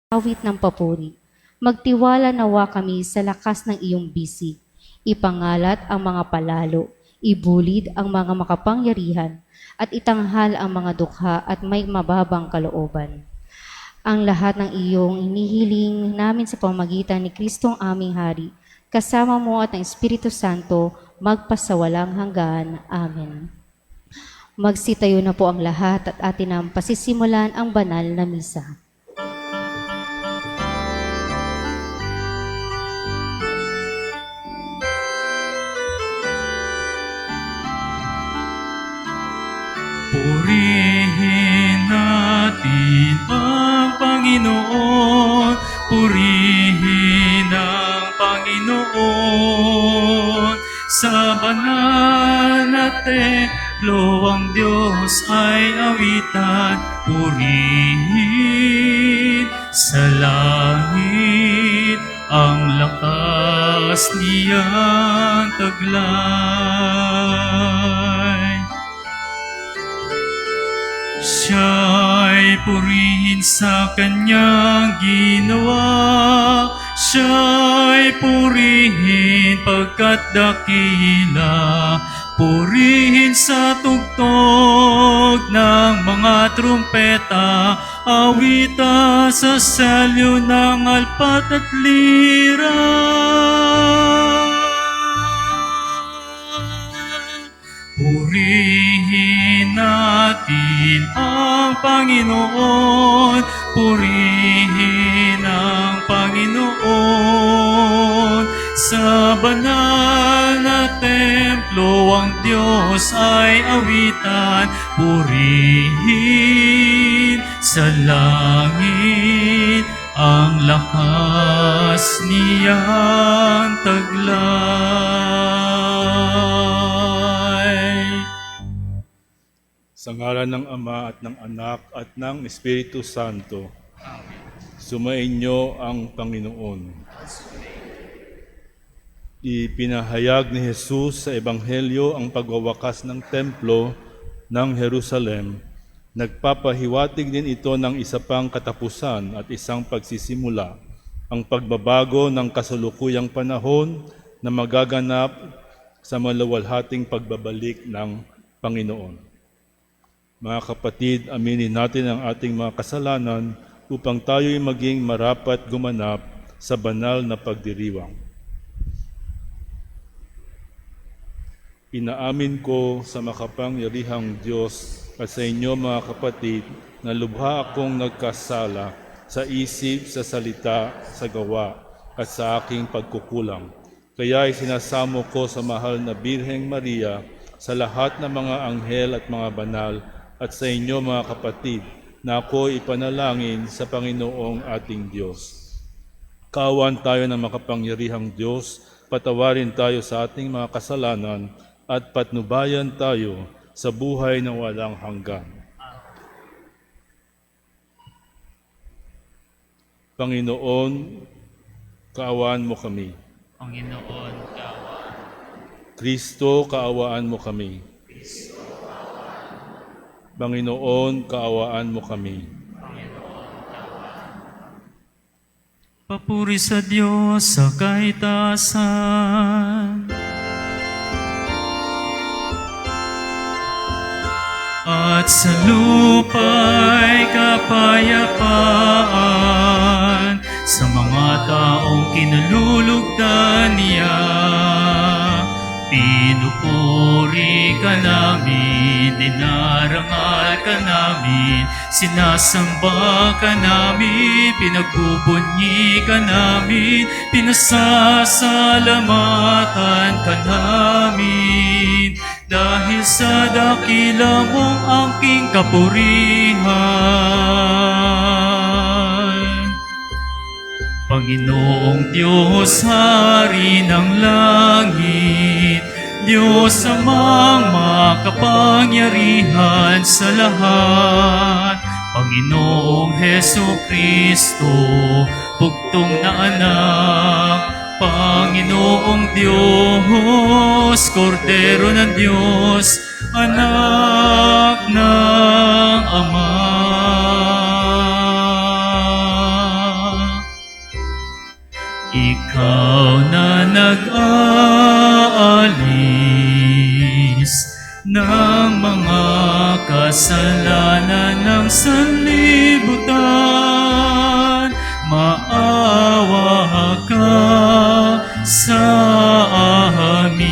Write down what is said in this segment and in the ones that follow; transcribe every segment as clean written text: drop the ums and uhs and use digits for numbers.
awit ng papuri. Magtiwala nawa kami sa lakas ng iyong bisig. Ipangalat ang mga palalo, ibulid ang mga makapangyarihan, at itanghal ang mga dukha at may mababang kalooban. Ang lahat ng iyong inihiling namin sa pamagitan ni Kristong aming Hari, kasama mo at ng Espiritu Santo, magpasawalang hanggan. Amen. Magsitayo na po ang lahat at atin ang pasisimulan ang banal na misa. Purihin natin ang Panginoon, purihin ang Panginoon. Sa banal na templo ang Diyos ay awitan, purihin sa langit ang lakas niyang taglay. Siya'y purihin sa kanyang ginawa, siya'y purihin pagkat dakila, purihin sa tugtog ng mga trumpeta, awita sa selyo ng alpat at lira. Purihin natin ang Panginoon, purihin ang Panginoon. Sa banal na templo ang Diyos ay awitan, purihin sa langit ang lakas niyang taglay. Sa ngalan ng Ama at ng Anak at ng Espiritu Santo, sumainyo ang Panginoon. Ipinahayag ni Jesus sa Ebanghelyo ang pagwawakas ng templo ng Jerusalem. Nagpapahiwatig din ito ng isa pang katapusan at isang pagsisimula, ang pagbabago ng kasalukuyang panahon na magaganap sa maluwalhating pagbabalik ng Panginoon. Mga kapatid, aminin natin ang ating mga kasalanan upang tayo'y maging marapat gumanap sa banal na pagdiriwang. Inaamin ko sa makapangyarihang Diyos at sa inyo mga kapatid na lubha akong nagkasala sa isip, sa salita, sa gawa at sa aking pagkukulang. Kaya isinasamo ko sa mahal na Birheng Maria, sa lahat ng mga anghel at mga banal, at sa inyo mga kapatid, na ako ipanalangin sa Panginoong ating Diyos. Kaawaan tayo ng makapangyarihang Diyos, patawarin tayo sa ating mga kasalanan, at patnubayan tayo sa buhay na walang hanggan. Panginoon, kaawaan mo kami. Panginoon, kaawaan. Kristo, kaawaan mo kami. Panginoon, kaawaan mo kami. Papuri sa Diyos sa kaitaasan, at sa lupa'y kapayapaan sa mga taong kinalulugdan niya. Pinupuri ka namin, dinarangal ka namin, sinasamba ka namin, pinagbubunyi ka namin, pinasasalamatan ka namin. Dahil sa dakila mong angking kapurihan, Panginoong Diyos, Hari ng langit, Diyos amang makapangyarihan sa lahat, Panginoong Hesukristo, bugtong na anak, Panginoong Diyos, Kordero ng Diyos, anak ng Ama. kasalanan ng sanlibutan, maawa ka sa amin.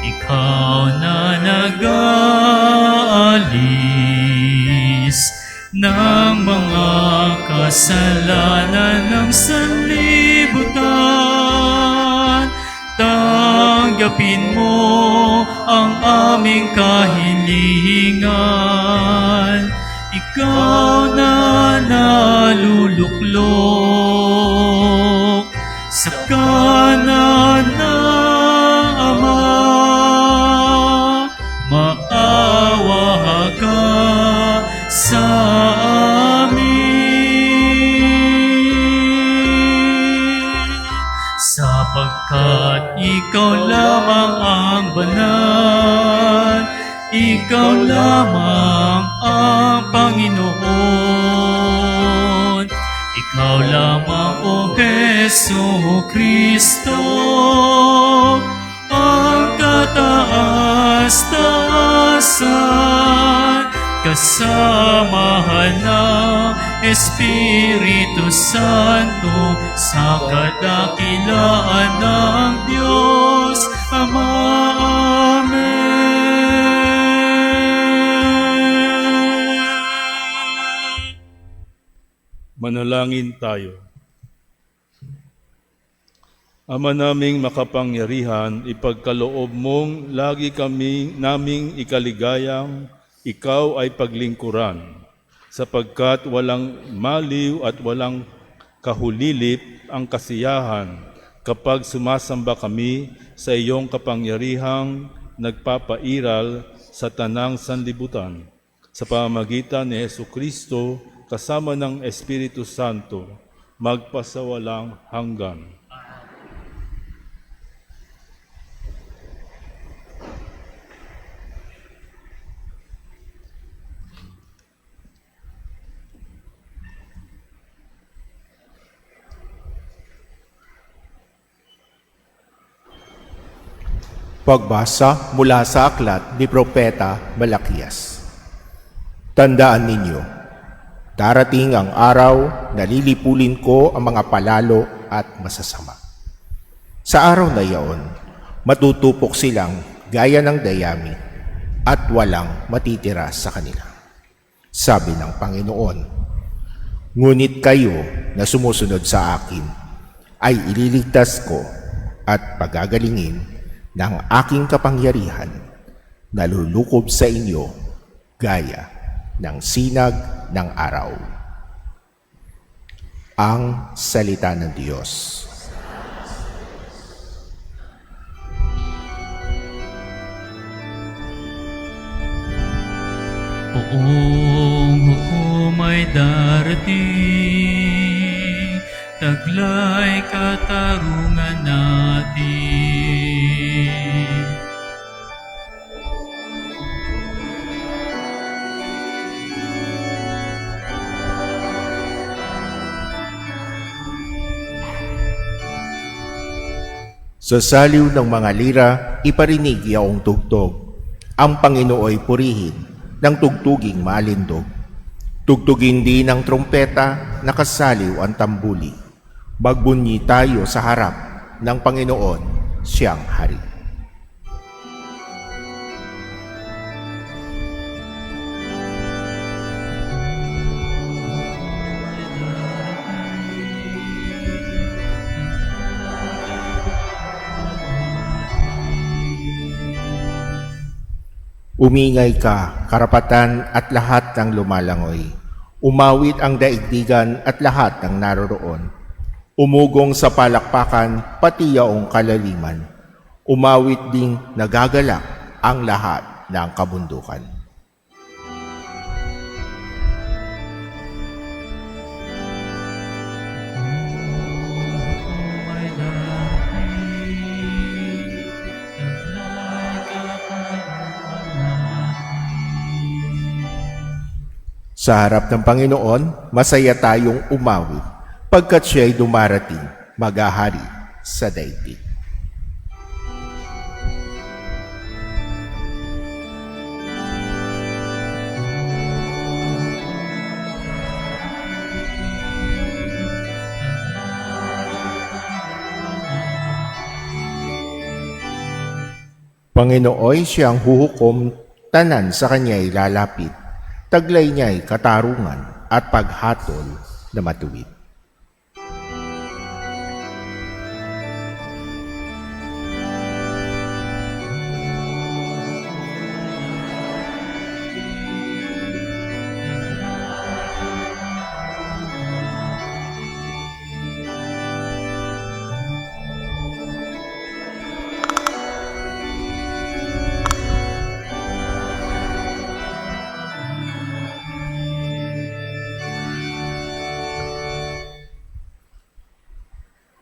Ikaw na nag-aalis ng mga kasalanan ng sanlibutan, tanggapin mo ang aming kahilingan. Ikaw na naluluklok sa kanan ng Ama, maawa ka sa amin. Sapagkat ikaw lamang ang banal, ikaw lamang ang Panginoon, ikaw lamang, O Jesucristo, ang kataas-taasan, kasamahan ng Espiritu Santo, sa kadakilaan ng Diyos Ama. Amen. Manalangin tayo. Ama naming makapangyarihan, ipagkaloob mong lagi naming ikaligayang ikaw ay paglingkuran, sapagkat walang maliw at walang kahulilip ang kasiyahan kapag sumasamba kami sa iyong kapangyarihang nagpapairal sa tanang sanlibutan. Sa pamamagitan ni Jesucristo, kasama ng Espiritu Santo, magpasawalang hanggan. Pagbasa mula sa aklat ni Propeta Malakias. Tandaan ninyo, darating ang araw na lilipulin ko ang mga palalo at masasama. Sa araw na iyon, matutupok silang gaya ng dayami at walang matitira sa kanila. Sabi ng Panginoon, ngunit kayo na sumusunod sa akin ay ililigtas ko at pagagalingin ng aking kapangyarihan na lulukob sa inyo gaya ng sinag ng araw. Ang salita ng Diyos. Buong hukom ay darating, taglay katarungan natin. Sa saliw ng mga lira, iparinig iyong tugtog. Ang Panginooy purihin ng tugtuging maalindog. Tugtugin din ng trumpeta, nakasaliw ang tambuli. Magbunyi tayo sa harap ng Panginoon, siyang hari. Umingay ka, karapatan at lahat ng lumalangoy. Umawit ang daigdigan at lahat ng naroroon. Umugong sa palakpakan, pati yaong kalaliman. Umawit ding nagagalak ang lahat ng kabundukan. Sa harap ng Panginoon, masaya tayong umawit, pagkat siya'y dumarating, maghahari sa daigdig. Panginooy siyang huhukom, tanan sa kanya'y lalapit. Taglay niya'y katarungan at paghatol na matuwid.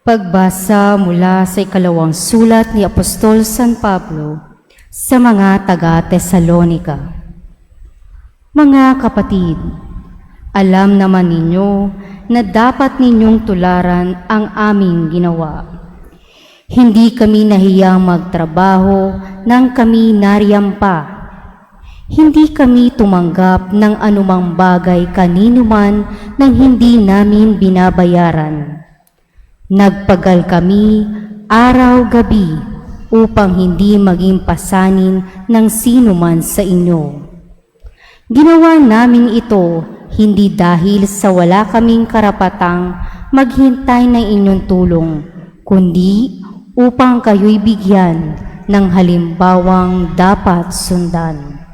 Pagbasa mula sa ikalawang sulat ni Apostol San Pablo sa mga taga-Tesalonika. Mga kapatid, alam naman ninyo na dapat ninyong tularan ang aming ginawa. Hindi kami nahiyang magtrabaho nang kami nariyang pa. Hindi kami tumanggap ng anumang bagay kanino man nang hindi namin binabayaran. Nagpagal kami araw-gabi upang hindi maging pasanin ng sino man sa inyo. Ginawa namin ito hindi dahil sa wala kaming karapatang maghintay ng inyong tulong, kundi upang kayo'y bigyan ng halimbawang dapat sundan.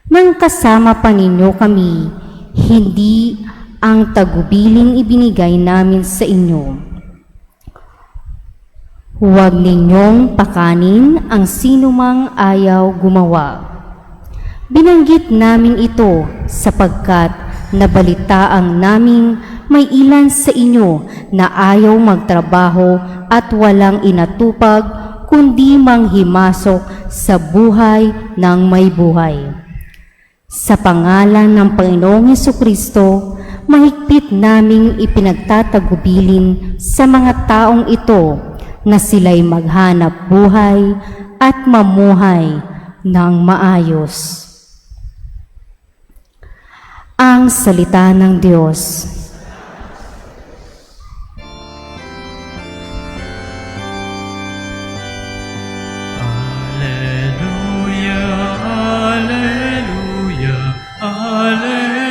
Nang kasama pa ninyo kami, hindi ang tagubiling ibinigay namin sa inyo. Huwag ninyong pakanin ang sinumang ayaw gumawa. Binanggit namin ito sapagkat nabalitaan naming may ilan sa inyo na ayaw magtrabaho at walang inatupag kundi manghimasok sa buhay ng may buhay. Sa pangalan ng Panginoong Hesukristo, mahigpit naming ipinagtatagubilin sa mga taong ito na sila'y maghanap buhay at mamuhay ng maayos. Ang salita ng Diyos. Alleluia, alleluia, alleluia,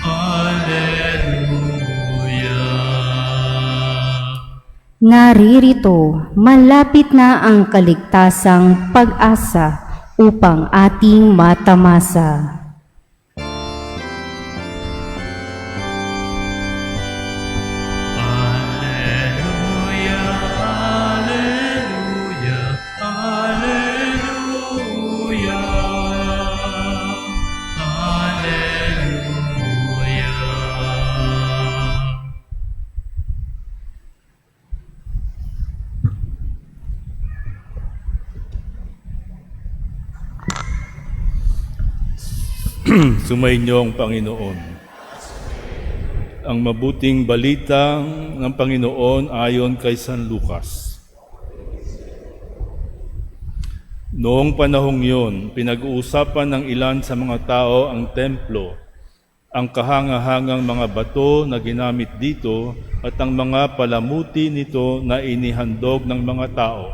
alleluia. Naririto, malapit na ang kaligtasang pag-asa upang ating matamasa. Alleluia, alleluia, alleluia, alleluia. Sumainyo ang Panginoon. Ang mabuting balita ng Panginoon ayon kay San Lucas. Noong panahong yun, pinag-uusapan ng ilan sa mga tao ang templo, ang kahangahangang mga bato na ginamit dito at ang mga palamuti nito na inihandog ng mga tao.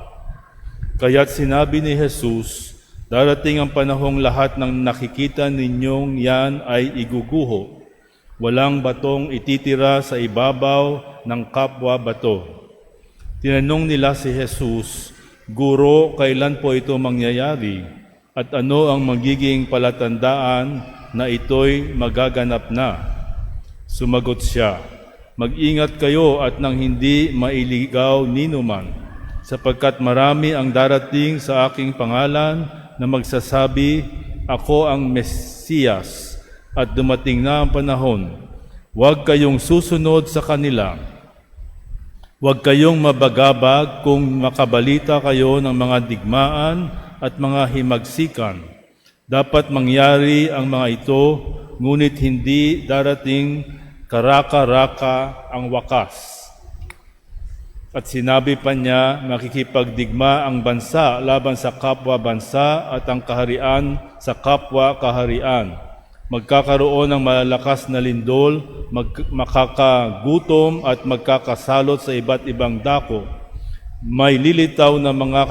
Kaya't sinabi ni Jesus, darating ang panahong lahat ng nakikita ninyong yan ay iguguho. Walang batong ititira sa ibabaw ng kapwa bato. Tinanong nila si Jesus, Guro, kailan po ito mangyayari? At ano ang magiging palatandaan na ito'y magaganap na? Sumagot siya, Mag-ingat kayo at nang hindi mailigaw ninuman, sapagkat marami ang darating sa aking pangalan na magsasabi, Ako ang Mesiyas, at dumating na ang panahon. Huwag kayong susunod sa kanila. Huwag kayong mabagabag kung makabalita kayo ng mga digmaan at mga himagsikan. Dapat mangyari ang mga ito, ngunit hindi darating karaka-raka ang wakas. At sinabi pa niya, makikipagdigma ang bansa laban sa kapwa bansa at ang kaharian sa kapwa kaharian. Magkakaroon ng malalakas na lindol, makakagutom at magkakasalot sa iba't ibang dako. may lilitaw na mga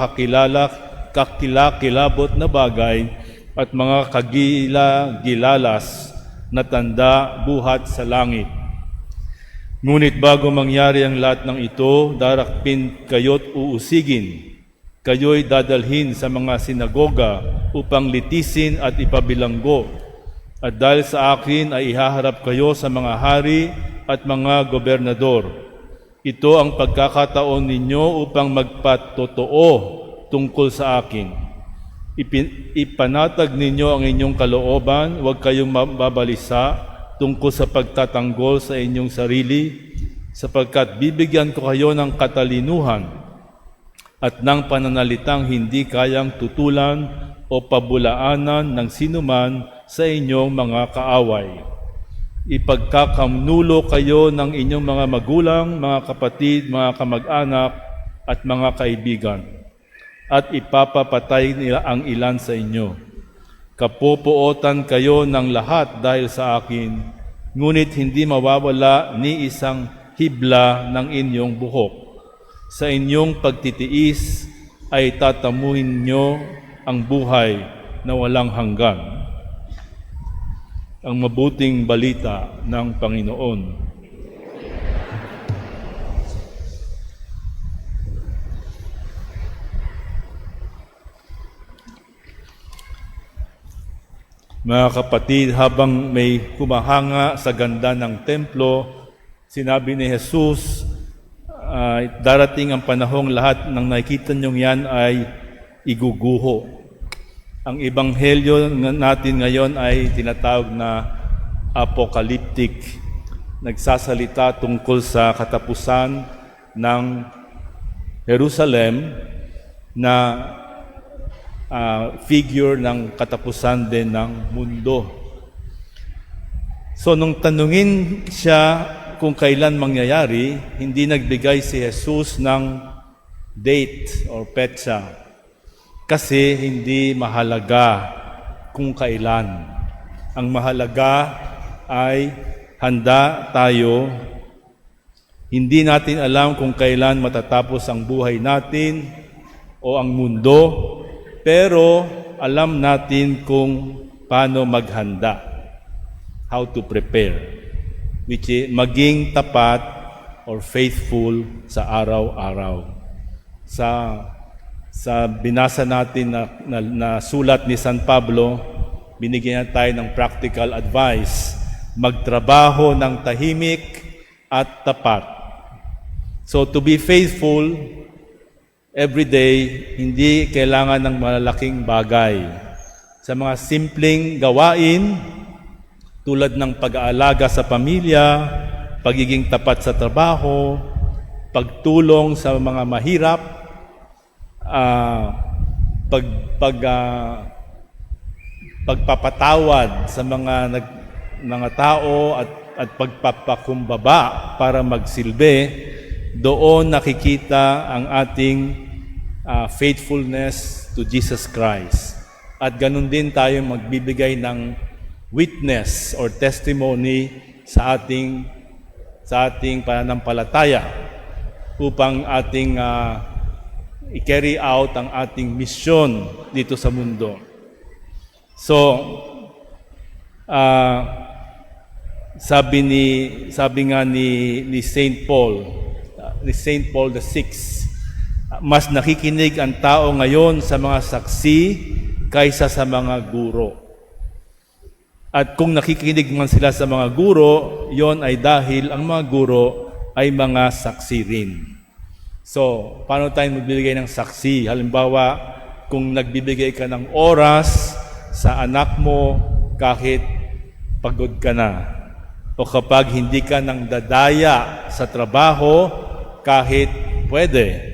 kakilakilabot na bagay at mga kagila-gilalas na tanda buhat sa langit. Ngunit bago mangyari ang lahat ng ito, darakpin kayo't uusigin. Kayo'y dadalhin sa mga sinagoga upang litisin at ipabilanggo. At dahil sa akin ay ihaharap kayo sa mga hari at mga gobernador. Ito ang pagkakataon ninyo upang magpatotoo tungkol sa akin. Ipanatag ninyo ang inyong kalooban, huwag kayong mababalisa tungkol sa pagtatanggol sa inyong sarili, sapagkat bibigyan ko kayo ng katalinuhan at ng pananalitang hindi kayang tutulan o pabulaanan ng sinuman sa inyong mga kaaway. Ipagkakamnulo kayo ng inyong mga magulang, mga kapatid, mga kamag-anak at mga kaibigan, at ipapapatay nila ang ilan sa inyo. Kapupuotan kayo ng lahat dahil sa akin, ngunit hindi mawawala ni isang hibla ng inyong buhok. Sa inyong pagtitiis ay tatamuhin nyo ang buhay na walang hanggan. Ang mabuting balita ng Panginoon. Mga kapatid, habang may humahanga sa ganda ng templo, sinabi ni Jesus, darating ang panahong lahat ng nakikita niyong yan ay iguguho. Ang ebanghelyo natin ngayon ay tinatawag na apocalyptic. Nagsasalita tungkol sa katapusan ng Jerusalem na figure ng katapusan din ng mundo. So nung tanungin siya kung kailan mangyayari, hindi nagbigay si Jesus ng date or petsa. Kasi hindi mahalaga kung kailan. Ang mahalaga ay handa tayo. Hindi natin alam kung kailan matatapos ang buhay natin o ang mundo, pero alam natin kung paano maghanda. How to prepare. Which is maging tapat or faithful sa araw-araw. Sa binasa natin na sulat ni San Pablo, binigyan tayo ng practical advice. Magtrabaho ng tahimik at tapat. So to be faithful every day, hindi kailangan ng malalaking bagay. Sa mga simpleng gawain, tulad ng pag-aalaga sa pamilya, pagiging tapat sa trabaho, pagtulong sa mga mahirap, pagpapatawad sa mga tao at pagpapakumbaba para magsilbi, doon nakikita ang ating faithfulness to Jesus Christ. At ganun din tayo magbibigay ng witness or testimony sa ating pananampalataya upang ating i-carry out ang ating misyon dito sa mundo. So, sabi nga ni Saint Paul VI, mas nakikinig ang tao ngayon sa mga saksi kaysa sa mga guro. At kung nakikinig man sila sa mga guro, yon ay dahil ang mga guro ay mga saksi rin. So, paano tayo magbibigay ng saksi? Halimbawa, kung nagbibigay ka ng oras sa anak mo kahit pagod ka na, o kapag hindi ka nang dadaya sa trabaho kahit pwede.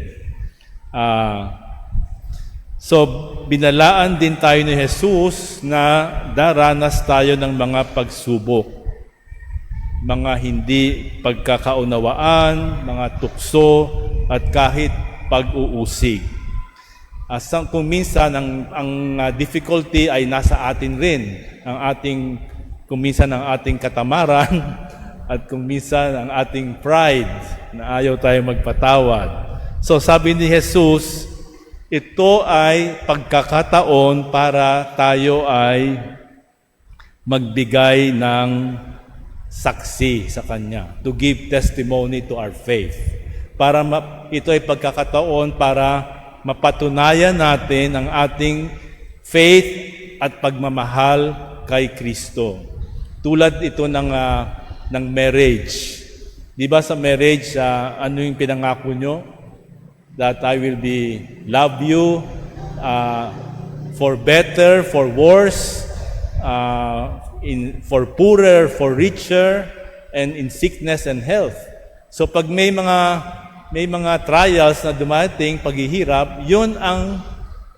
So, binalaan din tayo ni Jesus na daranas tayo ng mga pagsubok, mga hindi pagkakaunawaan, mga tukso, at kahit pag-uusig. Kung minsan ang difficulty ay nasa atin rin, kung minsan ang ating katamaran at kung minsan ang ating pride na ayaw tayo magpatawad. So sabi ni Jesus, ito ay pagkakataon para tayo ay magbigay ng saksi sa Kanya, to give testimony to our faith. Ito ay pagkakataon para mapatunayan natin ang ating faith at pagmamahal kay Kristo. Tulad ito ng marriage. Di ba sa marriage, ano yung pinangako nyo? That I will love you for better, for worse, for poorer, for richer, and in sickness and health. So pag may mga trials na dumating, paghihirap, yun ang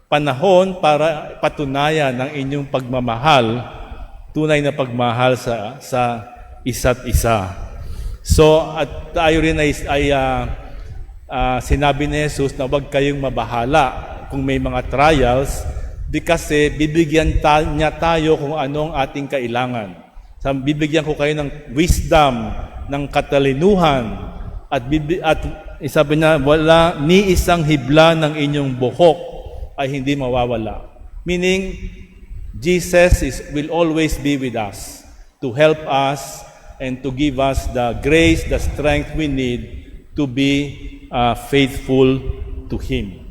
panahon para patunayan ng inyong pagmamahal, tunay na pagmahal sa isa't isa. So at tayo rin ay sinabi ni Jesus na huwag kayong mabahala kung may mga trials, kasi bibigyan niya tayo kung anong ating kailangan. Bibigyan ko kayo ng wisdom, ng katalinuhan, at sabi niya, wala ni isang hibla ng inyong buhok ay hindi mawawala. Meaning, Jesus will always be with us to help us and to give us the grace, the strength we need to be faithful to Him.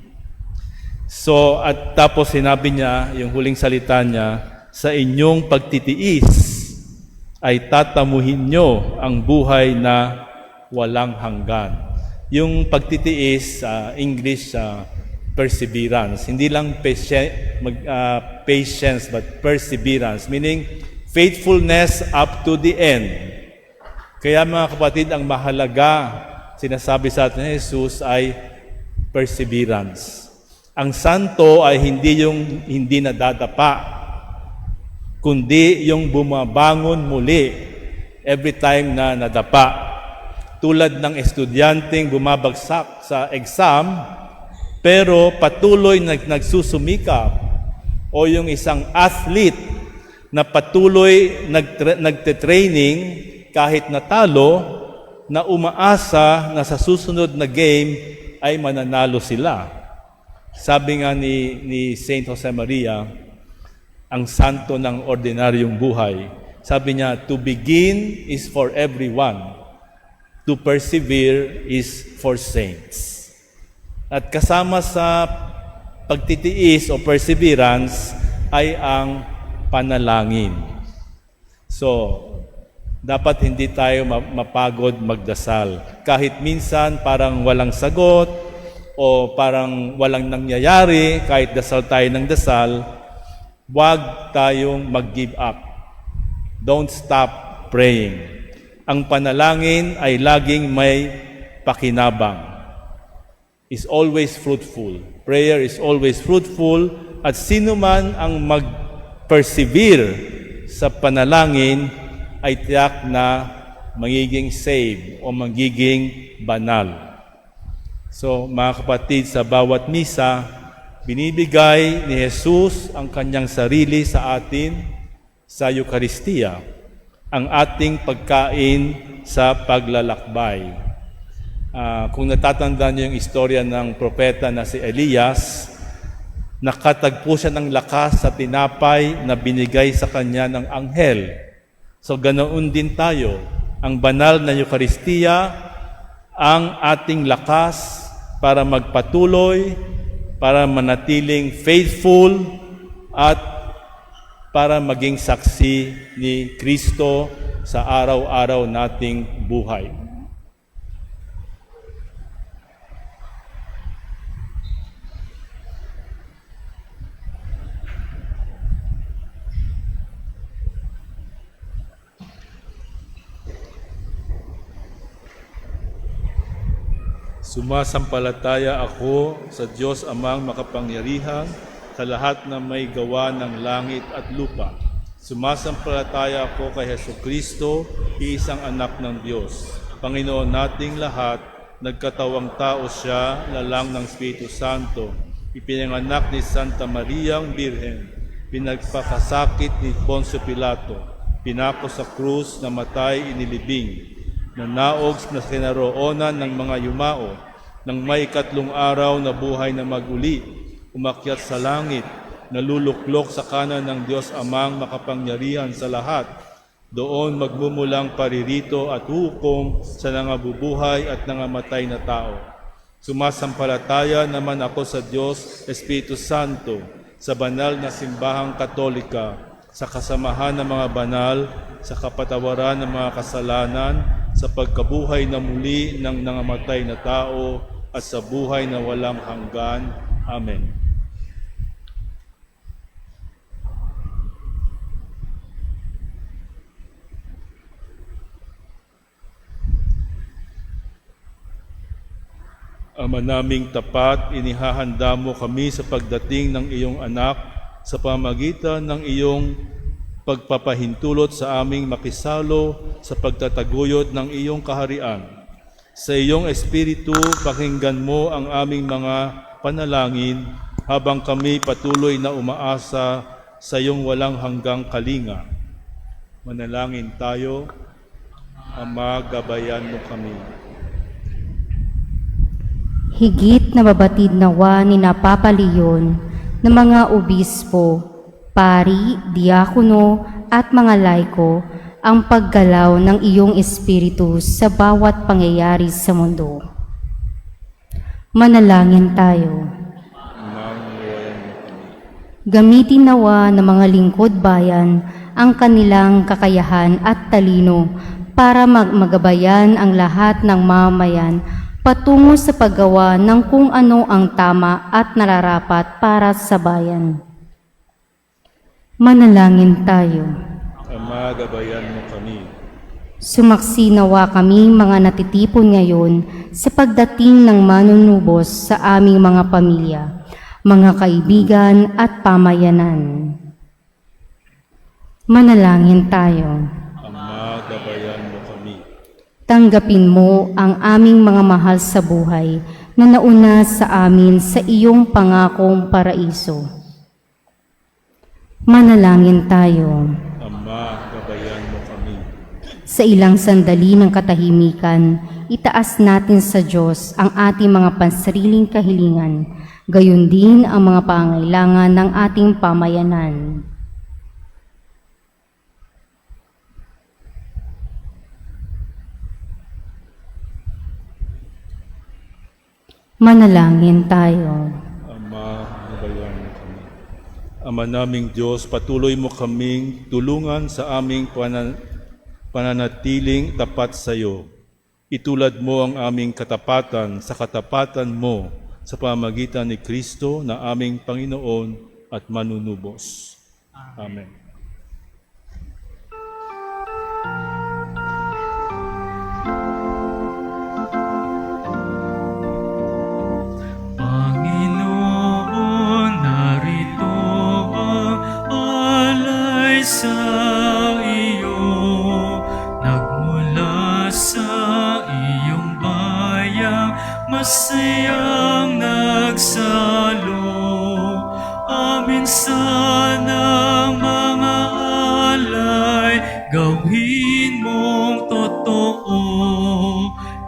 So, at tapos sinabi niya, yung huling salita niya, sa inyong pagtitiis ay tatamuhin nyo ang buhay na walang hanggan. Yung pagtitiis, English, perseverance. Hindi lang patience, but perseverance. Meaning, faithfulness up to the end. Kaya mga kapatid, ang mahalaga, sinasabi sa atin ni Jesus, ay perseverance. Ang santo ay hindi yung hindi nadadapa, kundi yung bumabangon muli every time na nadapa. Tulad ng estudyanteng bumabagsak sa exam, pero patuloy nagsusumikap, o yung isang athlete na patuloy nagte-training kahit natalo, na umaasa na sa susunod na game ay mananalo sila. Sabi nga ni Saint Jose Maria, ang santo ng ordinaryong buhay, sabi niya, to begin is for everyone, to persevere is for saints. At kasama sa pagtitiis o perseverance ay ang panalangin. So, dapat hindi tayo mapagod magdasal. Kahit minsan parang walang sagot, o parang walang nangyayari, kahit dasal tayo ng dasal, huwag tayong mag-give up. Don't stop praying. Ang panalangin ay laging may pakinabang. Is always fruitful. Prayer is always fruitful, at sino man ang mag-persevere sa panalangin ay tiyak na magiging saved o magiging banal. So, mga kapatid, sa bawat misa, binibigay ni Jesus ang kanyang sarili sa atin sa Eucharistia, ang ating pagkain sa paglalakbay. Kung natatandaan niyo yung istorya ng propeta na si Elias, nakatagpo siya ng lakas sa tinapay na binigay sa kanya ng anghel. So, ganoon din tayo. Ang banal na Eucharistia, ang ating lakas para magpatuloy, para manatiling faithful, at para maging saksi ni Kristo sa araw-araw nating buhay. Sumasampalataya ako sa Diyos Amang makapangyarihan, sa lahat na may gawa ng langit at lupa. Sumasampalataya ako kay Jesucristo, iisang anak ng Diyos, Panginoon nating lahat, nagkatawang tao siya, lalang ng Espiritu Santo, ipinanganak ni Santa Mariang Birhen, pinagpakasakit ni Poncio Pilato, pinako sa krus, namatay, inilibing, nanaog na kinaroonan ng mga yumao, Nang may ikatlong araw na buhay na maguli, umakyat sa langit, naluluklok sa kanan ng Diyos Amang makapangyarihan sa lahat. Doon magmumulang paririto at hukom sa nangabubuhay at nangamatay na tao. Sumasampalataya naman ako sa Diyos, Espiritu Santo, sa banal na simbahang katolika, sa kasamahan ng mga banal, sa kapatawaran ng mga kasalanan, sa pagkabuhay na muli ng nangamatay na tao, at sa buhay na walang hanggan. Amen. Ama naming tapat, inihahanda mo kami sa pagdating ng iyong anak sa pamagitan ng iyong pagpapahintulot sa aming makisalo sa pagtataguyod ng iyong kaharian. Sa iyong Espiritu, pakinggan mo ang aming mga panalangin habang kami patuloy na umaasa sa iyong walang hanggang kalinga. Manalangin tayo. Ama, gabayan mo kami. Higit na babatid nawa ni Napapaliyon ng mga obispo, pari, diakono at mga laiko ang paggalaw ng iyong Espiritu sa bawat pangyayari sa mundo. Manalangin tayo. Gamitin nawa ng mga lingkod bayan ang kanilang kakayahan at talino para magabayan ang lahat ng mamayan patungo sa paggawa ng kung ano ang tama at nararapat para sa bayan. Manalangin tayo. Ama, gabayan mo kami. Sumaksi nawa kami mga natitipon ngayon sa pagdating ng manunubos sa aming mga pamilya, mga kaibigan at pamayanan. Manalangin tayo. Ama, gabayan mo kami. Tanggapin mo ang aming mga mahal sa buhay na nauna sa amin sa iyong pangakong paraiso. Manalangin tayo. Ama, gabayan mo kami. Sa ilang sandali ng katahimikan, itaas natin sa Diyos ang ating mga pansariling kahilingan, gayon din ang mga pangailangan ng ating pamayanan. Manalangin tayo. Ama, gabayan mo kami. Ama naming Diyos, patuloy mo kaming tulungan sa aming pananatiling tapat sa iyo. Itulad mo ang aming katapatan sa katapatan mo sa pamagitan ni Kristo na aming Panginoon at manunubos. Amen. Panginoon, narito ang alay sa iyo, nagmula sa iyong bayang masayang nagsalo. Amin sanang mga alay, gawin mong totoo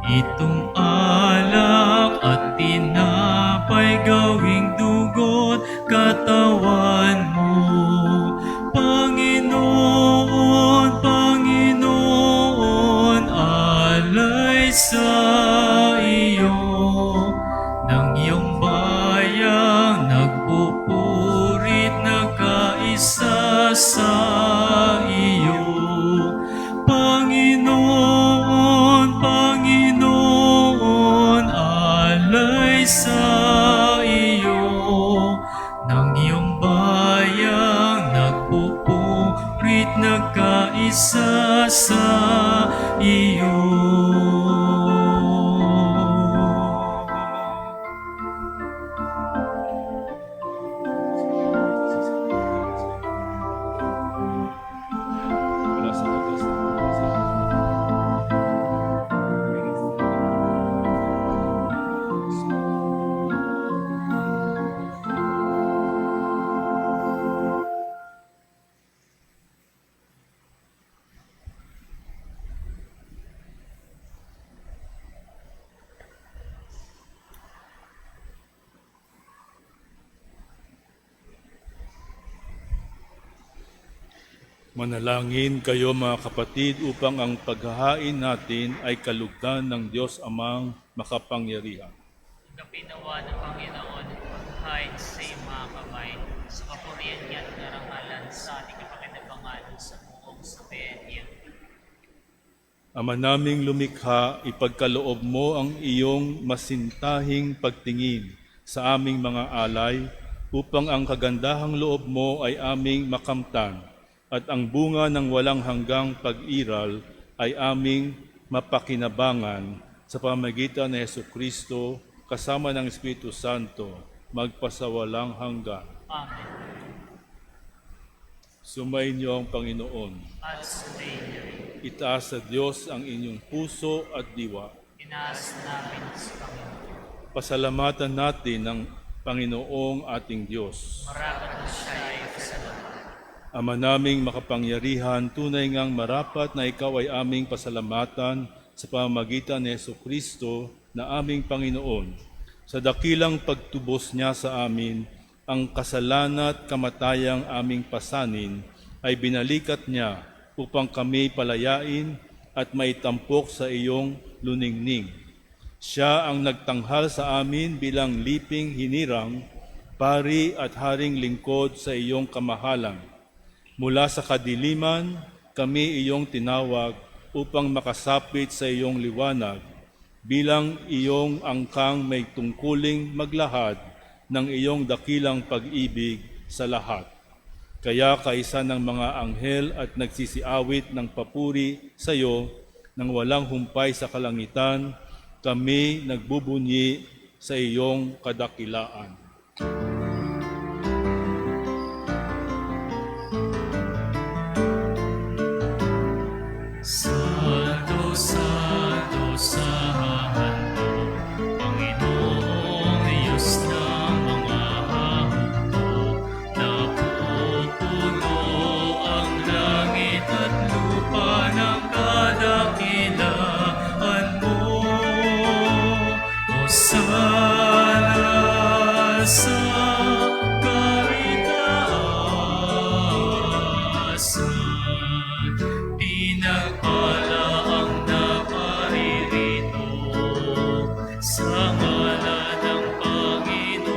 itong alak at tinapay, gawing dugo't katawan mo. Panginoon, Panginoon, alay sa iyo ng iyong bayang nagpupurit, nagkaisa sa iyo. Panginoon, Panginoon, alay sa iyo ng iyong bayang nagpupurit, nagkaisa sa iyo. Manalangin kayo mga kapatid upang ang paghahain natin ay kalugdan ng Diyos Amang makapangyarihan. Kapinawa ng Panginoon ang paghahain sa iyong mga kamay, sa kapurihan niya at karangalan sa ating kapakinabangan sa buong sabayan niya. Ama naming lumikha, ipagkaloob mo ang iyong masintahing pagtingin sa aming mga alay upang ang kagandahang loob mo ay aming makamtan at ang bunga ng walang hanggang pag-iral ay aming mapakinabangan sa pamamagitan ni Jesucristo kasama ng Espiritu Santo magpasawalang hanggan. Amen. Sumainyo ang Panginoon. At sumayin niyo rin. Itaas sa Diyos ang inyong puso at diwa. Inaas namin sa Panginoon. Pasalamatan natin ng Panginoong ating Diyos. Marapat na siya ay kasalanan. Ama naming makapangyarihan, tunay ngang marapat na ikaw ay aming pasalamatan sa pamamagitan ni Jesucristo na aming Panginoon. Sa dakilang pagtubos niya sa amin, ang kasalanan at kamatayang aming pasanin ay binalikat niya upang kami palayain at maitampok sa iyong luningning. Siya ang nagtanghal sa amin bilang liping hinirang, pari at haring lingkod sa iyong kamahalan. Mula sa kadiliman, kami iyong tinawag upang makasapit sa iyong liwanag bilang iyong angkang may tungkuling maglahad ng iyong dakilang pag-ibig sa lahat. Kaya kaisa ng mga anghel at nagsisiawit ng papuri sa iyo nang walang humpay sa kalangitan, kami nagbubunyi sa iyong kadakilaan. Santo, Santo sa handog, Panginoong Diyos ng mga hahukbo, napupuno ang langit at lupa ng kadakilaan mo. Hosana sa kaitaasan. Pinagpala ang naparirito sa ngalan ng Panginoon.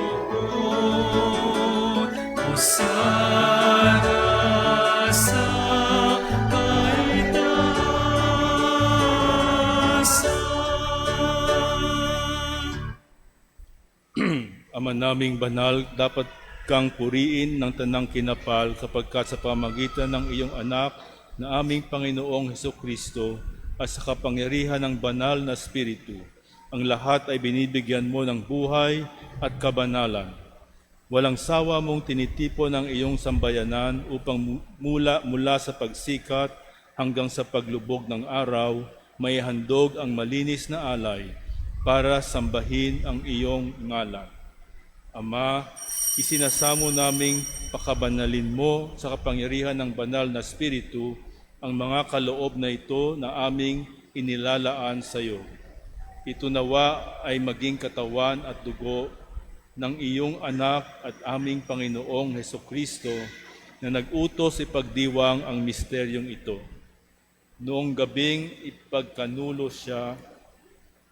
Hosana sa kaitaasan. Ama naming banal, dapat kang puriin ng tanang kinapal sapagkat sa pamagitan ng iyong anak na aming Panginoong Hesukristo at sa kapangyarihan ng banal na Espiritu, ang lahat ay binibigyan mo ng buhay at kabanalan. Walang sawa mong tinitipon ang iyong sambayanan upang mula sa pagsikat hanggang sa paglubog ng araw, may handog ang malinis na alay para sambahin ang iyong ngalan. Ama, isinasamo naming pakabanalin mo sa kapangyarihan ng banal na Espiritu ang mga kaloob na ito na aming inilalaan sa iyo. Ito nawa ay maging katawan at dugo ng iyong anak at aming Panginoong Hesukristo na nag-utos ipagdiwang ang misteryong ito. Noong gabing ipagkanulo siya,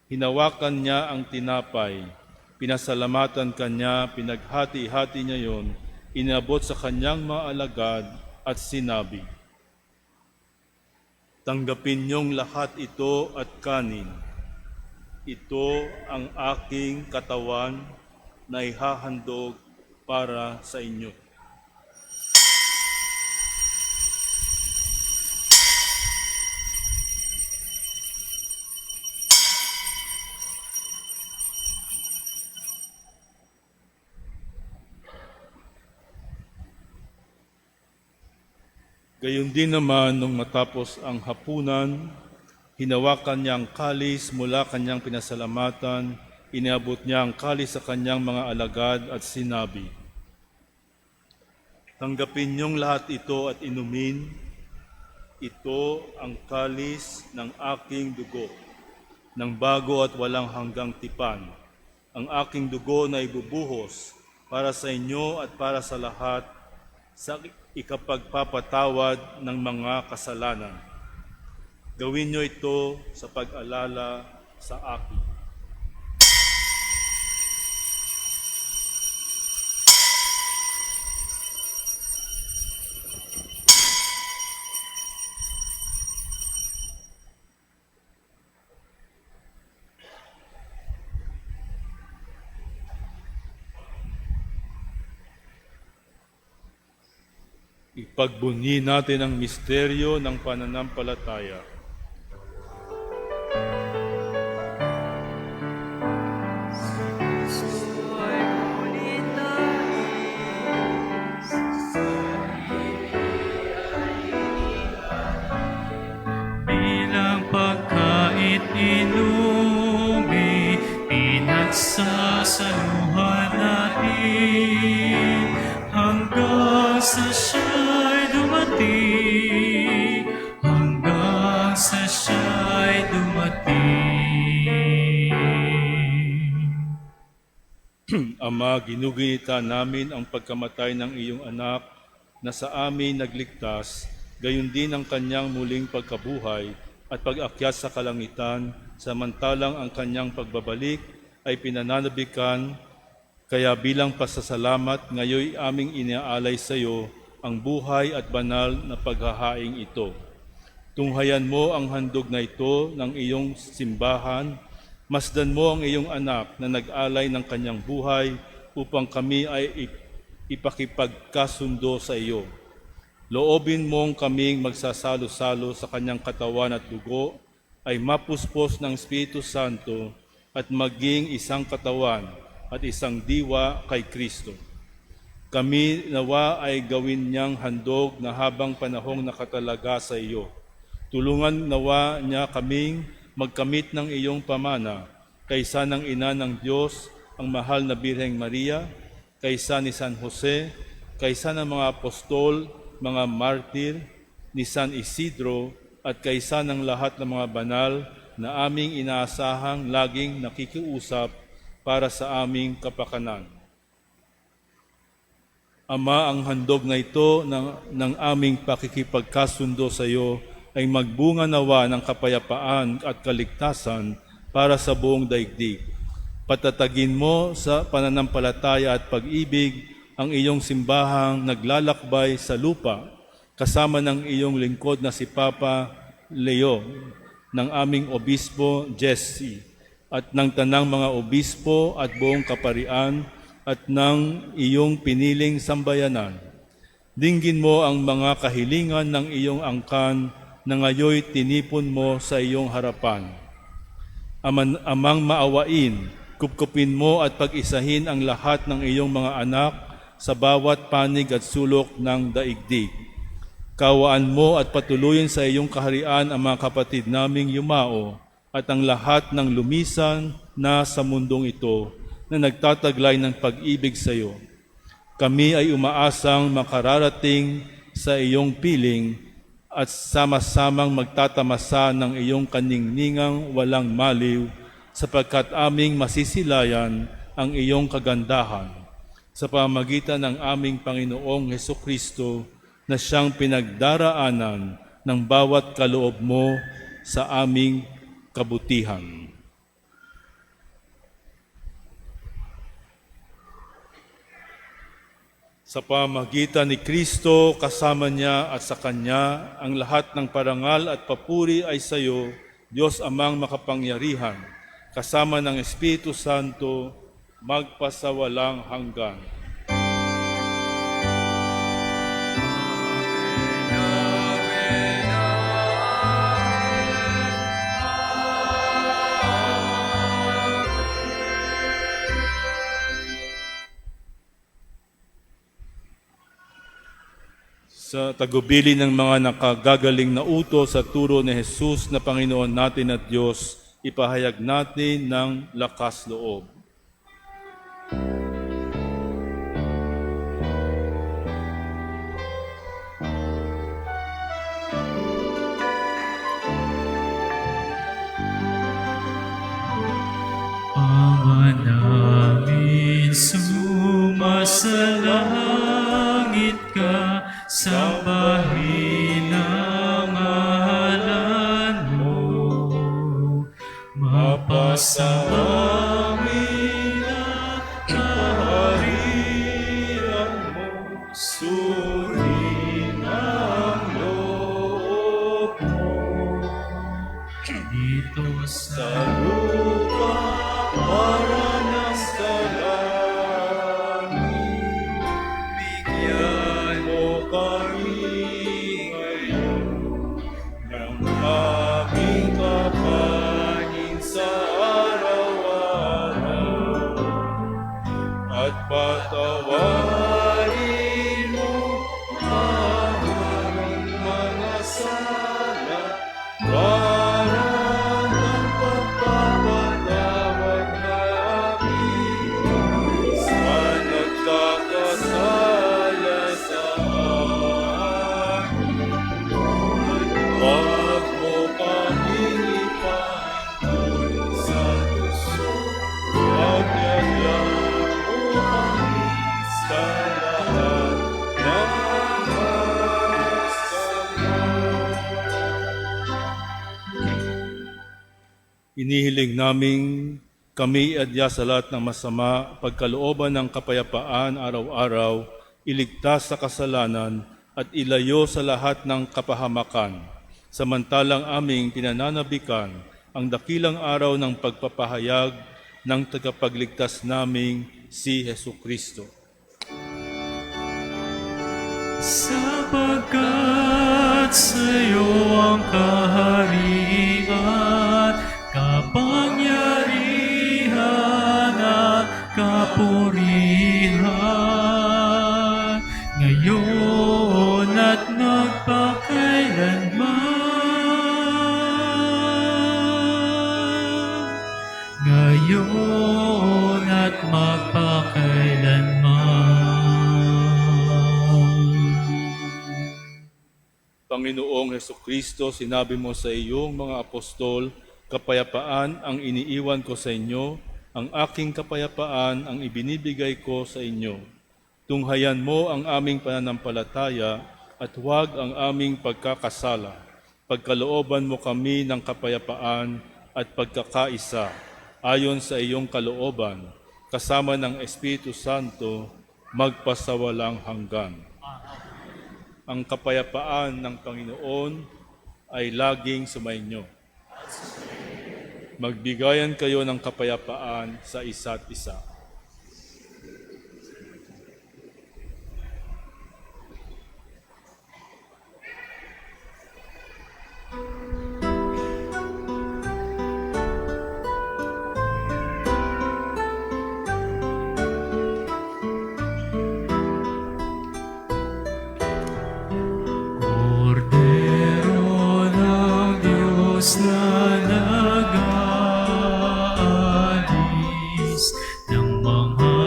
hinawakan niya ang tinapay, pinasalamatan kanya, pinaghati-hati niya yon, inabot sa kanyang mga alagad at sinabi, "Tanggapin niyong lahat ito at kanin. Ito ang aking katawan na ihahandog para sa inyo." Gayon din naman nung matapos ang hapunan, hinawakan niya ang kalis mula kanyang pinasalamatan, iniabot niya ang kalis sa kanyang mga alagad at sinabi, "Tanggapin niyong lahat ito at inumin. Ito ang kalis ng aking dugo, ng bago at walang hanggang tipan. Ang aking dugo na ibubuhos para sa inyo at para sa lahat sa ikapagpapatawad ng mga kasalanan. Gawin niyo ito sa pag-alala sa akin. Ipagbunyi natin ang misteryo ng pananampalataya. Bilang pagkait inumi, pinagsasaluhan natin hanggang sa siya'y dumating, hanggang sa siya'y dumating. Ama, ginuginita namin ang pagkamatay ng iyong anak na sa amin nagligtas, gayon din ang kanyang muling pagkabuhay at pag-akyat sa kalangitan, samantalang ang kanyang pagbabalik ay pinananabikan. Kaya bilang pasasalamat, ngayoy aming iniaalay sa iyo ang buhay at banal na paghahaing ito. Tunghayan mo ang handog na ito ng iyong simbahan. Masdan mo ang iyong anak na nag-alay ng kanyang buhay upang kami ay ipakipagkasundo sa iyo. Loobin mong kaming magsasalo-salo sa kanyang katawan at dugo ay mapuspos ng Espiritu Santo at maging isang katawan at isang diwa kay Kristo. Kami nawa ay gawin niyang handog na habang panahong nakatalaga sa iyo. Tulungan nawa niya kaming magkamit ng iyong pamana, kaysa ng Ina ng Diyos, ang mahal na Birheng Maria, kaysa ni San Jose, kaysa ng mga apostol, mga martir, ni San Isidro, at kaysa ng lahat ng mga banal na aming inaasahang laging nakikiusap para sa aming kapakanan. Ama, ang handog na ito ng aming pakikipagkasundo sa iyo ay magbunga nawa ng kapayapaan at kaligtasan para sa buong daigdig. Patatagin mo sa pananampalataya at pag-ibig ang iyong simbahang naglalakbay sa lupa kasama ng iyong lingkod na si Papa Leo, ng aming Obispo Jesse, at ng tanang mga obispo at buong kaparian at ng iyong piniling sambayanan. Dinggin mo ang mga kahilingan ng iyong angkan na ngayoy tinipon mo sa iyong harapan. Amang maawain, kupkupin mo at pag-isahin ang lahat ng iyong mga anak sa bawat panig at sulok ng daigdig. Kawaan mo at patuluyin sa iyong kaharian ang mga kapatid naming yumao at ang lahat ng lumisan na sa mundong ito na nagtataglay ng pag-ibig sa iyo. Kami ay umaasang makararating sa iyong piling at sama-samang magtatamasa ng iyong kaningningang walang maliw, sapagkat aming masisilayan ang iyong kagandahan sa pamamagitan ng aming Panginoong Hesukristo na siyang pinagdaraanan ng bawat kaloob mo sa aming kabutihan. Sa pamamagitan ni Kristo, kasama niya at sa Kanya, ang lahat ng parangal at papuri ay sa iyo, Diyos Amang makapangyarihan, kasama ng Espiritu Santo, magpasawalang hanggan. Sa tagubili ng mga nakagagaling na utos sa turo ni Jesus na Panginoon natin at Diyos, ipahayag natin ng lakas loob. Ama namin, sumasalangit ka. sambahin ang ngalan mo, mapasawamin ang kaharian mo, suriin ang loob mo. Dito sa lupa para ng salangit, bigyan mo kami ngayon ng aming kapanin sa araw-araw, at patawarin mo ang aming mga sala para ng pagpapatawad namin sa nagkakasala sa amin. Huwag mo kaming ipahintulot sa gusto, at yayaan mo kami sa lahat ng Inihiling naming kami adya sa lahat ng masama, pagkalooban ng kapayapaan araw-araw, iligtas sa kasalanan at ilayo sa lahat ng kapahamakan. Samantalang aming pinananabikan ang dakilang araw ng pagpapahayag ng tagapagligtas naming si Hesukristo. Sapagkat sa'yo ang kaharian, kapangyarihan at kapurihan, ngayon at magpakailanman. Ngayon at magpakailanman. Panginoong Hesukristo, sinabi mo sa iyong mga apostol, kapayapaan ang iniiwan ko sa inyo, ang aking kapayapaan ang ibinibigay ko sa inyo. Tunghayan mo ang aming pananampalataya at huwag ang aming pagkakasala. Pagkalooban mo kami ng kapayapaan at pagkakaisa ayon sa iyong kalooban, kasama ng Espiritu Santo, magpasawalang hanggan. Ang kapayapaan ng Panginoon ay laging sumainyo. Magbigayan kayo ng kapayapaan sa isa't isa. Kordero ng Diyos na nag-aalis ng mga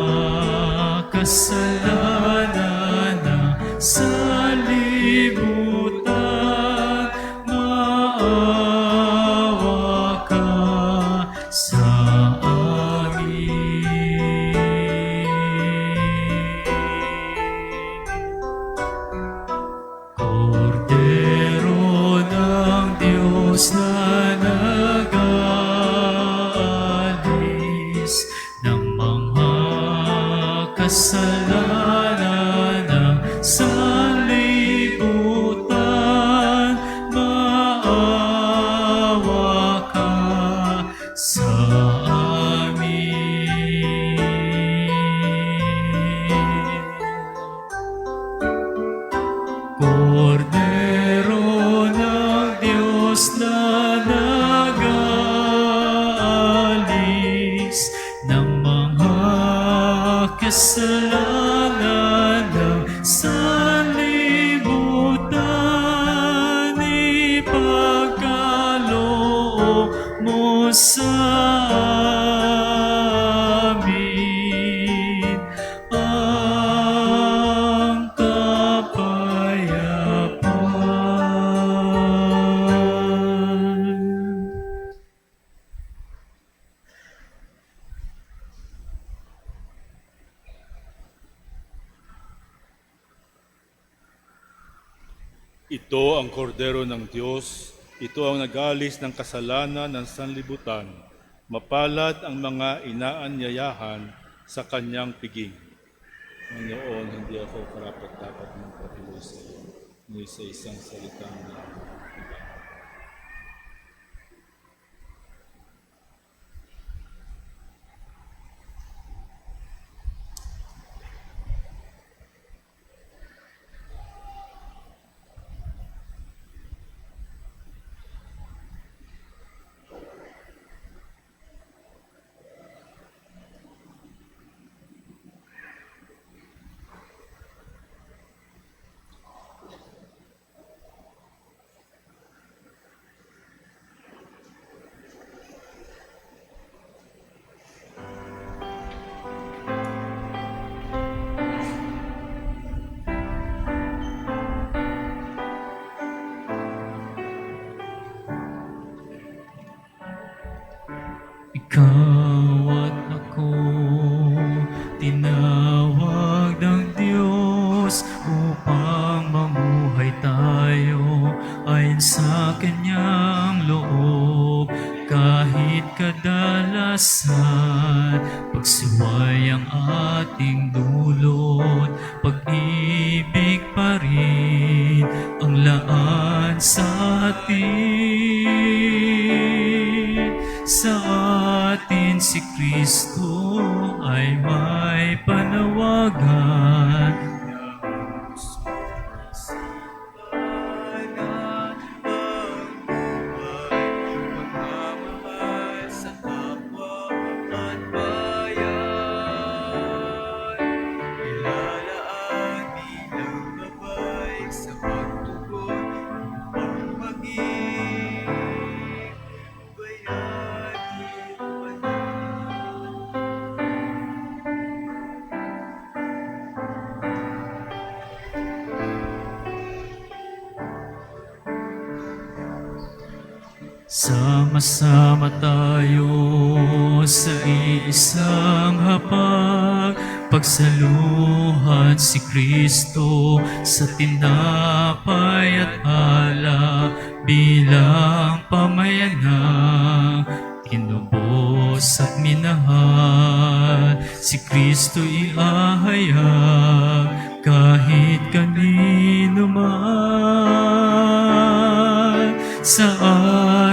kasalanan na sa libutan, maawa ka sa amin. Kordero ng Diyos na nag-aalis ng mga kasalanan na sa libutan, maawa ka sa amin. Kordero ng Diyos na nag-aalis ng mga kasalanan na sa libutan, ipagkaloob mo sa amin ang kapayapaan. Ito ang kordero ng Diyos, ito ang nag-alis ng kasalanan ng sanlibutan. Mapalad ang mga inaanyayahan sa kanyang piging. Panginoon, hindi ako karapat-dapat magpatuloy sa iyo, ngunit sa isang salitang lamang. Ikaw at ako, tinawag ng Diyos upang mamuhay tayo ayon sa kanyang loob. Kahit kadalasan, pagsuway ang ating dulot, pag-ibig pa rin ang laan sa atin. Sa atin si Kristo ay may panawagan na puso masipan at ang buhay, pagmamahal sa kapwa at bayan. Ilalaan bilang gabay sa pagtugon upang maging bayani banal. Sama-sama tayo sa iisang hapag, pagsaluhan si Kristo sa tinapay at alak bilang pamayanan. Kinubos at minahal, si Kristo iahayag kahit kanino man. Sa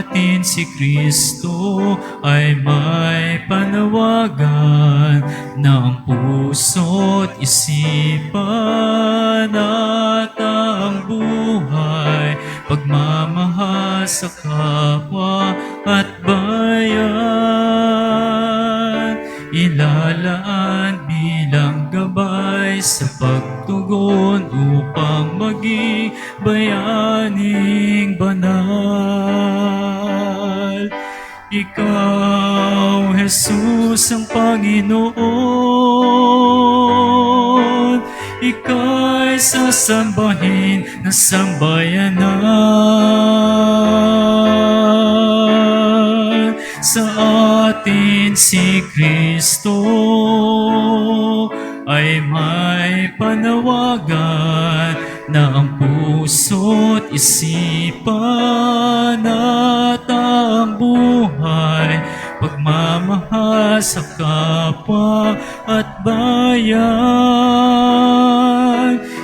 atin si Kristo ay may panawagan na ang puso't isipan at ang buhay, pagmamahal sa kapwa at bayan, ilalaan bilang gabay sa pagtugon upang maging bayaning banal. Ikaw, Jesus, ang Panginoon, ika'y sasambahin ng sambayanan. Sa atin si Kristo ay may panawagan na ang puso't isipan at ang buhay, pagmamahal sa kapwa at bayan,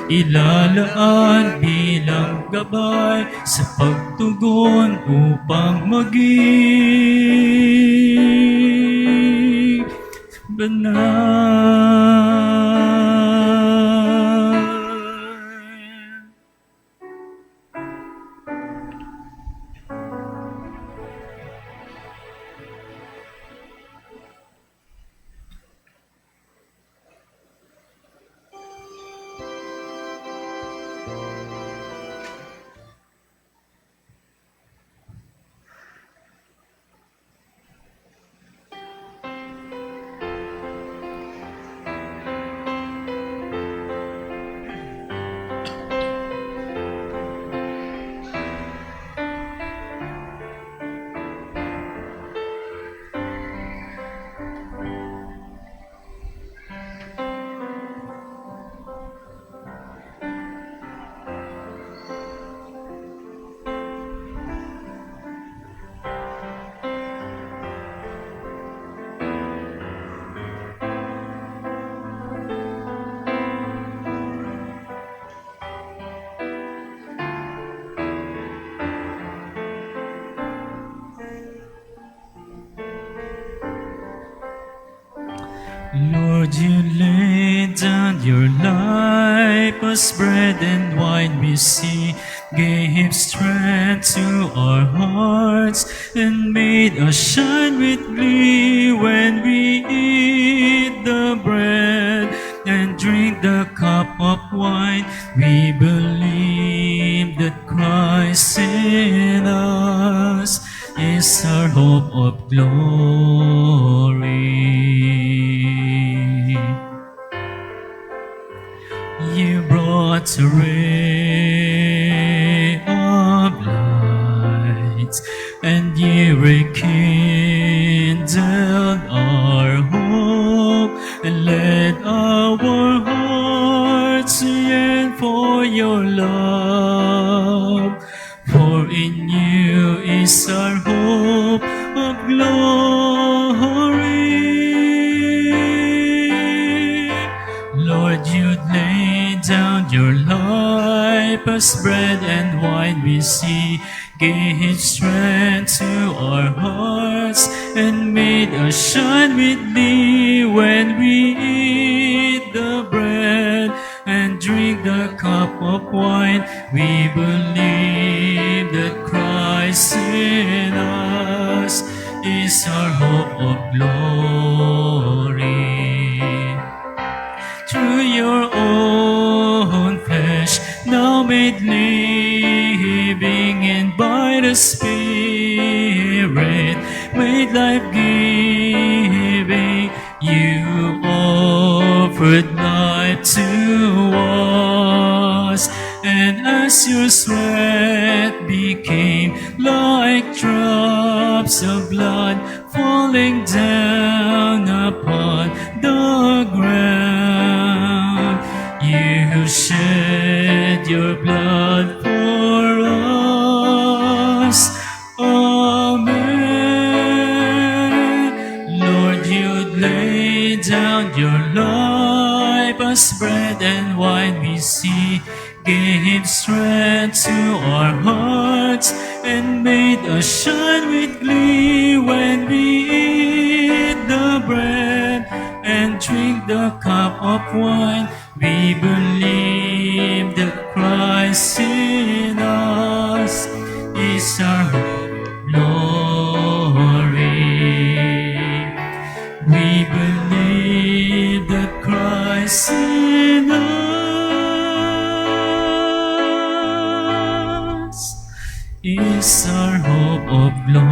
ilalaan bilang gabay sa pagtugon upang maging banal. Lord, you laid down your life as bread and wine we see, gave strength to our hearts and made us shine with glee when we eat the bread and drink the cup of wine. We believe that Christ in us is our hope of glory. You brought a ray of light, and you rekindled our hope, and led our hearts yearn for your love. For in you is our hope of glory. Lord, you laid down your life as bread and wine we see, gave strength to our hearts and made us shine with thee when we eat the bread and drink the cup of wine. We believe that Christ in us is our hope of glory. Through your own flesh, now made living, and by the Spirit made life-giving, you offered life to us. And as your sweat became like drops of blood falling down upon the ground, you shed your blood for us. Amen. Lord, you laid down your life as bread and wine we see, gave strength to our hearts and made us shine with glee when we eat the bread and drink the cup of wine. We believe that Christ in us is our glory. We believe that Christ in us is our hope of glory.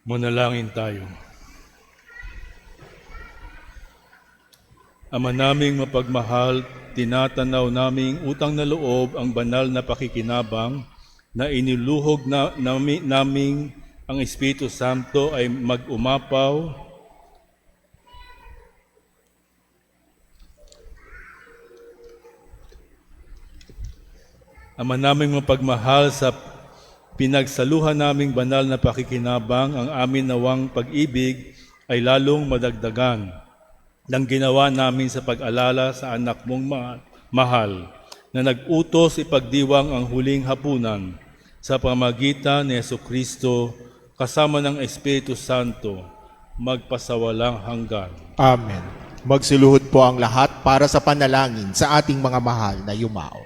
Manalangin tayo. Ama naming mapagmahal, tinatanaw naming utang na loob ang banal na pakikinabang na iniluhog naming ang Espiritu Santo ay mag-umapaw Ama naming mapagmahal, sa pinagsaluhan naming banal na pakikinabang, ang amin nawang pag-ibig ay lalong madagdagan ng ginawa namin sa pag-alala sa anak mong mahal na nag-utos ipagdiwang ang huling hapunan sa pamagitan ni Jesucristo kasama ng Espiritu Santo magpasawalang hanggan. Amen. Magsiluhod po ang lahat para sa panalangin sa ating mga mahal na yumao.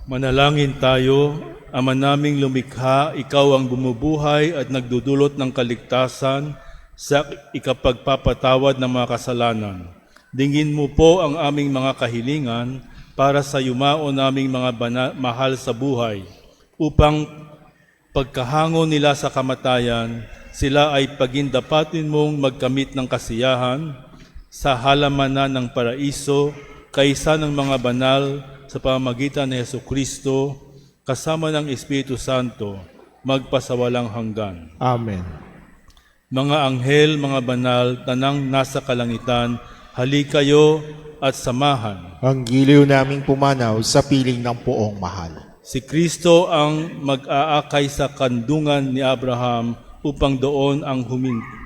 Manalangin tayo. Ama naming lumikha, ikaw ang bumubuhay at nagdudulot ng kaligtasan sa ikapagpapatawad ng mga kasalanan. Dingin mo po ang aming mga kahilingan para sa yumao naming mga mahal sa buhay, upang pagkahango nila sa kamatayan, sila ay pagindapatin mong magkamit ng kasiyahan sa halamanan ng paraiso kaysa ng mga banal sa pamamagitan ni Jesucristo kasama ng Espiritu Santo magpasawalang hanggan. Amen. Mga anghel, mga banal, tanang nasa kalangitan, halikayo at samahan. Ang giliw naming pumanaw sa piling ng poong mahal. Si Kristo ang mag-aakay sa kandungan ni Abraham upang doon ang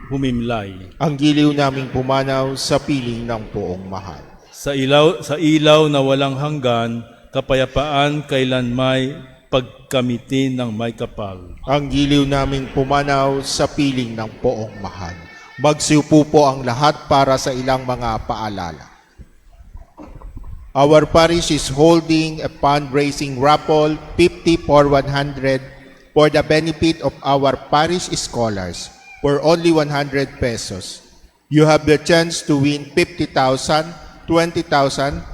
humimlay. Ang giliw naming pumanaw sa piling ng poong mahal. Sa ilaw na walang hanggan, kapayapaan kailanmay pagkamitin ng may kapal. Ang giliw naming pumanaw sa piling ng poong mahal. Magsiupo po ang lahat para sa ilang mga paalala. Our parish is holding a fundraising raffle 50 for 100 for the benefit of our parish scholars for only 100 pesos. You have the chance to win 50,000, 20,000,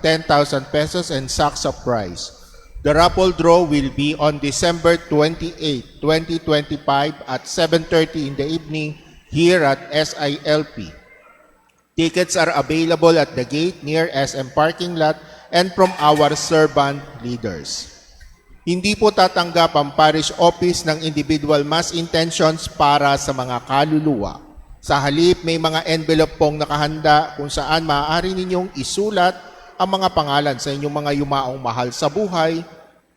10,000 pesos, and sacks of rice. The raffle draw will be on December 28, 2025 at 7:30 in the evening here at SILP. Tickets are available at the gate near SM parking lot and from our servant leaders. Hindi po tatanggap ang parish office ng individual mass intentions para sa mga kaluluwa. Sa halip, may mga envelope pong nakahanda kung saan maaari ninyong isulat ang mga pangalan sa inyong mga yumaong mahal sa buhay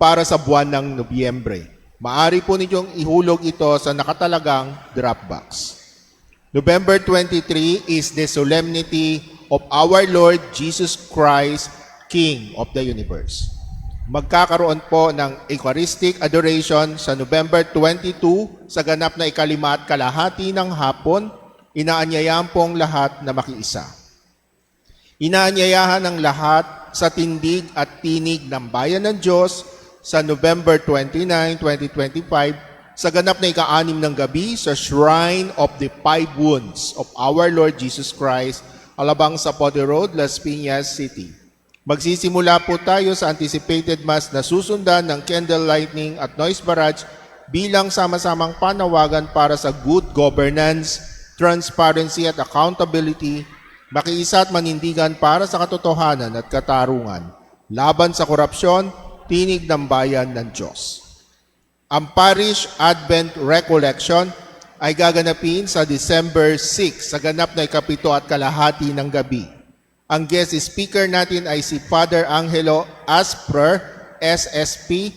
para sa buwan ng Nobyembre. Maaari po ninyong ihulog ito sa nakatalagang drop box. November 23 is the solemnity of our Lord Jesus Christ, King of the Universe. Magkakaroon po ng Eucharistic Adoration sa November 22 sa ganap na 5:30 ng hapon. Inaanyayahan pong lahat na makiisa. Inaanyayahan ng lahat sa tindig at tinig ng Bayan ng Diyos sa November 29, 2025 sa ganap na 6 ng gabi sa Shrine of the Five Wounds of our Lord Jesus Christ, Alabang Zapote Road, Las Piñas City. Magsisimula po tayo sa anticipated mass na susundan ng candle lighting at noise barrage bilang sama-samang panawagan para sa good governance, transparency at accountability, makiisa at manindigan para sa katotohanan at katarungan, laban sa korupsyon, tinig ng bayan ng Diyos. Ang Parish Advent Recollection ay gaganapin sa December 6 sa ganap na 7:30 ng gabi. Ang guest speaker natin ay si Father Angelo Asper, SSP,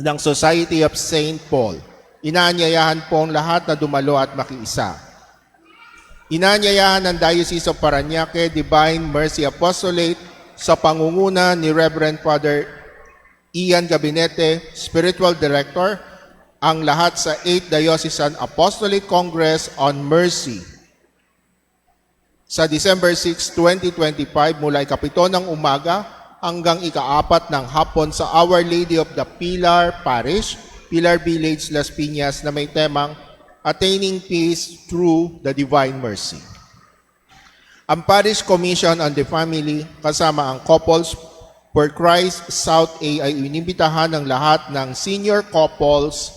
ng Society of St. Paul. Inaanyayahan po ang lahat na dumalo at makiisa. Inaanyayahan ng Diocese of Parañaque Divine Mercy Apostolate sa pangunguna ni Reverend Father Ian Gabinete, Spiritual Director, ang lahat sa 8th Diocesan Apostolate Congress on Mercy. Sa December 6, 2025 mula 7 ng umaga hanggang 4 ng hapon sa Our Lady of the Pilar Parish, Pilar Village, Las Piñas na may temang Attaining Peace Through the Divine Mercy. Ang Parish Commission on the Family kasama ang Couples for Christ South A ay inimbitahan ng lahat ng senior couples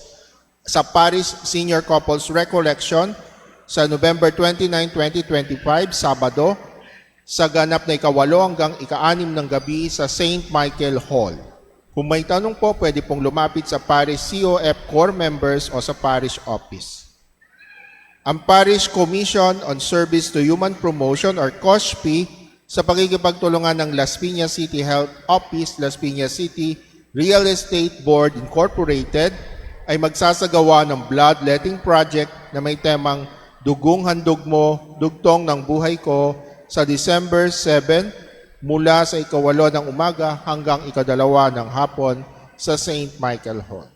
sa Parish Senior Couples Recollection sa November 29, 2025, Sabado, sa ganap na ika-8 hanggang ika-6 ng gabi sa St. Michael Hall. Kung may tanong po, pwede pong lumapit sa Parish COF Core Members o sa Parish Office. Ang Parish Commission on Service to Human Promotion or COSHP sa pakikipagtulungan ng Las Piñas City Health Office, Las Piñas City Real Estate Board Incorporated ay magsasagawa ng bloodletting project na may temang Dugong Handog Mo, Dugtong ng Buhay Ko sa December 7 mula sa ika-8 ng umaga hanggang ika-2 ng hapon sa St. Michael Hall.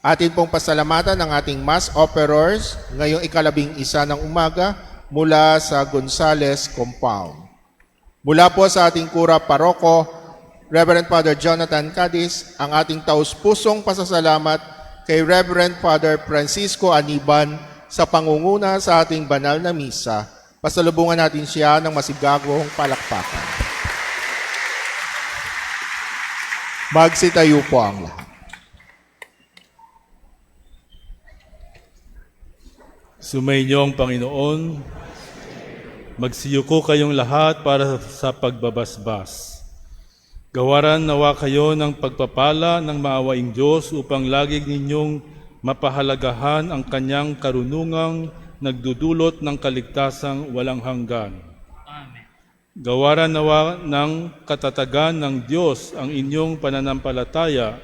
Atin pong pasalamatan ang ating mass operors ngayong ika-11 ng umaga mula sa Gonzales Compound. Mula po sa ating kura paroko, Reverend Father Jonathan Cadiz, ang ating taus-pusong pasasalamat kay Reverend Father Francisco Aniban sa pangunguna sa ating banal na misa. Pasalubungan natin siya ng masigagong palakpakan. Magsitayo po ang lahat. Sumainyo ang Panginoon, magsiyuko kayong lahat para sa pagbabasbas. Gawaran nawa kayo ng pagpapala ng maawaing Diyos upang lagi ninyong mapahalagahan ang kanyang karunungang nagdudulot ng kaligtasang walang hanggan. Amen. Gawaran nawa ng katatagan ng Diyos ang inyong pananampalataya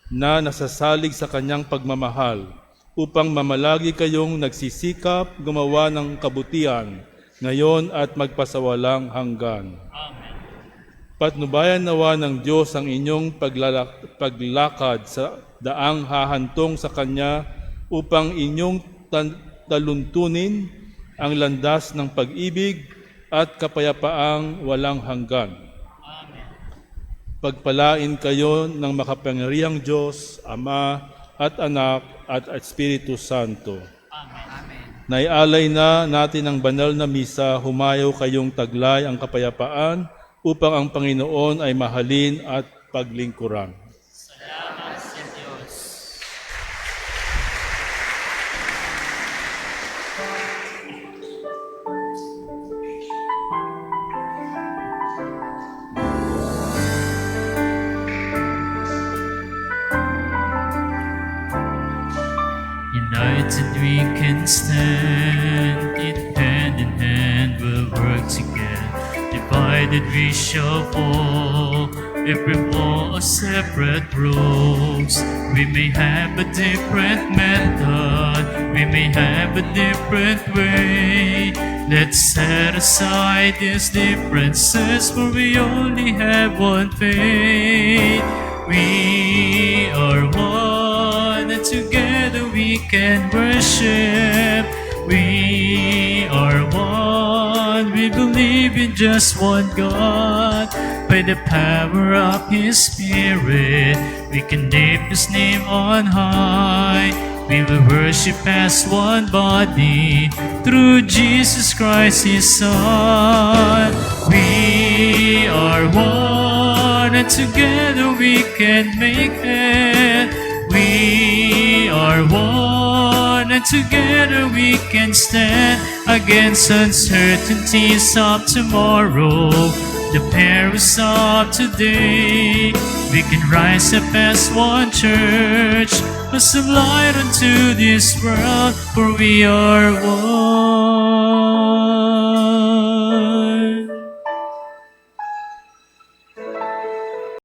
na nasasalig sa kanyang pagmamahal upang mamalagi kayong nagsisikap gumawa ng kabutihan ngayon at magpasawalang hanggan. Amen. Patnubayan nawa ng Diyos ang inyong paglakad sa daang hahantong sa Kanya upang inyong taluntunin ang landas ng pag-ibig at kapayapaang walang hanggan. Amen. Pagpalain kayo ng makapangyarihang Diyos, Ama at Anak at Espiritu Santo. Amen. Amen. Naialay na natin ang banal na misa, humayaw kayong taglay ang kapayapaan upang ang Panginoon ay mahalin at paglingkuran. Salamat sa Diyos. United we can stand, hand in hand we'll work together. Divided we shall fall, if we walk separate roads. We may have a different method, we may have a different way. Let's set aside these differences, for we only have one faith. We are one, and together we can worship. We are one, we believe in just one God. By the power of His Spirit, we can lift His name on high. We will worship as one body through Jesus Christ, His Son. We are one, and together we can make it. We are one, and together we can stand against uncertainties of tomorrow, the perils of today. We can rise up as one church, as a light unto this world, for we are one.